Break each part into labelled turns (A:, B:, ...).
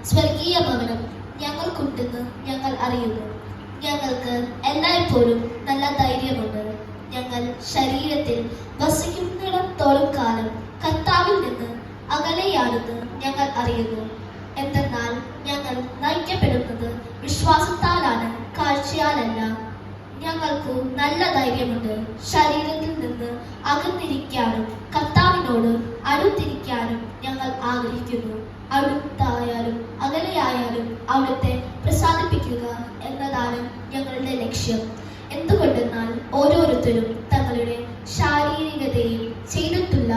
A: സ്വർഗീയ ഭവനം ഞങ്ങൾക്കുണ്ടെന്ന് ഞങ്ങൾ അറിയുന്നു. ഞങ്ങൾക്ക് എല്ലായ്പ്പോഴും നല്ല ധൈര്യമുണ്ട്. ഞങ്ങൾ ശരീരത്തിൽ വസിക്കുന്നിടത്തോളം കാലം കർത്താവിൽ നിന്ന് അകലെയാണെന്ന് ഞങ്ങൾ അറിയുന്നു. എന്തെന്നാൽ ഞങ്ങൾ നയിക്കപ്പെടുന്നത് വിശ്വാസത്താലാണ്, കാഴ്ചയാലല്ല. ഞങ്ങൾക്ക് നല്ല ധൈര്യമുണ്ട്. ശരീരത്തിൽ നിന്ന് അകന്നിരിക്കാനും കർത്താവിനോട് അടുത്തിരിക്കാനും ഞങ്ങൾ ആഗ്രഹിക്കുന്നു. അടുത്തായാലും അകലെയായാലും അവിടുത്തെ പ്രസാദിപ്പിക്കുക എന്നതാണ് ഞങ്ങളുടെ ലക്ഷ്യം. എന്തുകൊണ്ടെന്നാൽ ഓരോരുത്തരും തങ്ങളുടെ ശാരീരികതയിൽ ചെയ്തിട്ടുള്ള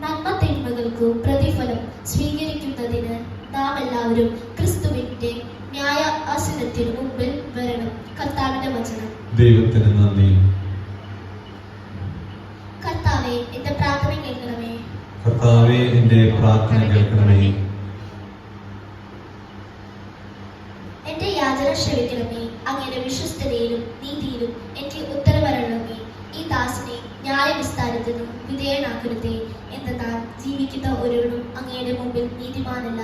A: നന്മ തിന്മകൾക്കു പ്രതിഫലം സ്വീകരിക്കുന്നതിന് നാം എല്ലാവരും ക്രിസ്തുവിന്റെ ന്യായാസനത്തിന് മുമ്പിൽ വരണം. കർത്താവിന്റെ വചനം.
B: ദൈവത്തിന് നന്ദി.
A: കർത്താവേ, എന്റെ പ്രാർത്ഥന കേൾക്കണമേ.
B: കർത്താവേ, എന്റെ പ്രാർത്ഥന കേൾക്കണമേ.
A: എന്റെ യാചന ശ്രവിക്കണമേ. അങ്ങയുടെ വിശ്വസ്തതയിലും നീതിയിലും എനിക്ക് ഉത്തരവരണമേ. ഈ ദാസനെ ന്യായവിസ്താരത്തിന് വിധേയനാക്കരുതേ. എന്നാൽ ജീവിക്കുന്ന ഒരുവനും അങ്ങയുടെ മുമ്പിൽ നീതിമാനല്ല.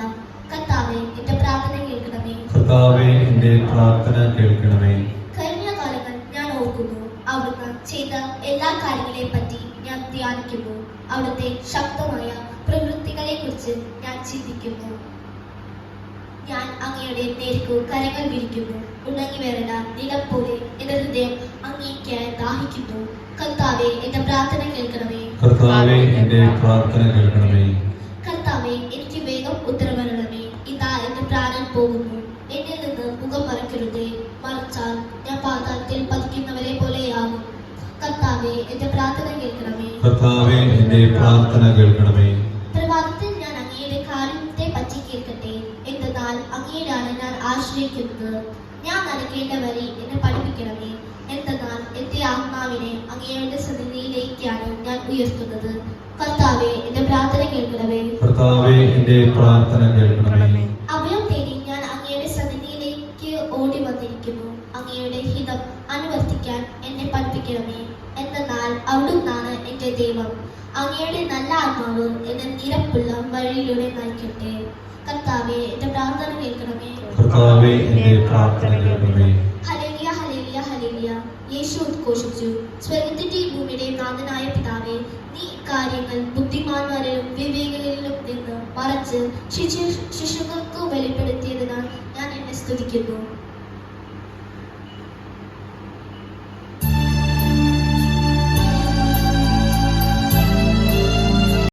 A: കർത്താവേ, എന്റെ പ്രാർത്ഥന കേൾക്കണമേ.
B: കർത്താവേ, എന്റെ പ്രാർത്ഥന കേൾക്കണമേ.
A: കഴിഞ്ഞ കാലങ്ങൾ ഞാൻ ഓർക്കുന്നു. അവിടുന്ന് ചെയ്ത എല്ലാ കാര്യങ്ങളെ പറ്റി ഞാൻ ധ്യാനിക്കുന്നു. അവിടുത്തെ ശക്തമായ പ്രവൃത്തികളെ കുറിച്ച് ഞാൻ ചിന്തിക്കുന്നു. ഞാൻ അങ്ങയുടെ നേർക്കു കരങ്ങൾ വിരിക്കുന്നു. ഉണങ്ങി വരണ്ട നിലം പോലെ എന്റെ ഹൃദയം അങ്ങേക്കായി ദാഹിക്കുന്നു. കർത്താവേ, എന്റെ പ്രാർത്ഥന കേൾക്കണമേ.
B: കർത്താവേ, എന്റെ പ്രാർത്ഥന കേൾക്കണമേ.
A: കർത്താവേ, എനിക്ക് വേഗം ഉത്തരവരണമേ. ഇതാ എന്റെ പ്രാണൻ പോകുന്നു. എന്നിൽ നിന്ന് മുഖം മറക്കരുതേ. മറിച്ചാൽ ഞാൻ പാതാളത്തിൽ പതിക്കുന്നവരെ പോലെയാകും. കർത്താവേ, എന്റെ പ്രാർത്ഥന കേൾക്കണമേ.
B: കർത്താവേ, എന്റെ പ്രാർത്ഥന കേൾക്കണമേ.
A: പ്രഭാതത്തിൽ ഞാൻ അങ്ങയുടെ കാരുണ്യത്തെ പറ്റി കേൾക്കട്ടെ. എന്തെന്നാൽ അങ്ങയിലാണ് ഞാൻ ആശ്രയിക്കുന്നത്. ഞാൻ നടക്കേണ്ട വഴി എന്നെ പഠിപ്പിക്കണമേ. എന്തെന്നാൽ എന്റെ ആത്മാവിനെ അങ്ങയുടെ സന്നിധിയിലേക്കാണ് ഞാൻ ഉയർത്തുന്നത്. കർത്താവേ, എന്റെ പ്രാർത്ഥന കേൾക്കണമേ.
B: കർത്താവേ, എന്റെ പ്രാർത്ഥന കേൾക്കണമേ.
A: അഭയം തേടി ഞാൻ അങ്ങയുടെ സന്നിധിയിലേക്ക് ഓടി വന്നിരിക്കുന്നു. അങ്ങയുടെ ഹിതം അനുവർത്തിക്കാൻ എന്നെ പഠിപ്പിക്കണമേ. എന്തെന്നാൽ അവിടുന്നാണ് എന്റെ ദൈവം. അങ്ങയുടെ നല്ല ആത്മാവ് എന്നെ നിരപ്പുള്ള വഴിയിലൂടെ നയിക്കട്ടെ. കർത്താവേ, എന്റെ പ്രാർത്ഥന കേൾക്കണമേ.
B: കർത്താവേ, എന്റെ പ്രാർത്ഥന കേൾക്കണമേ.
A: ഹല്ലേലൂയ, ഹല്ലേലൂയ, ഹല്ലേലൂയ. യേശു ഉദ്ഘോഷിച്ചു. സ്വർഗ്ഗത്തിന്റെയും ഭൂമിയുടെയും നാഥനായ പിതാവേ, നീ കാര്യങ്ങൾ ബുദ്ധിമാന്മാരിലും വിവേകികളിലും നിന്ന് മറച്ച് ശിശുക്കൾക്ക് വെളിപ്പെടുത്തിയതിനാൽ ഞാൻ എന്നെ സ്തുതിക്കുന്നു.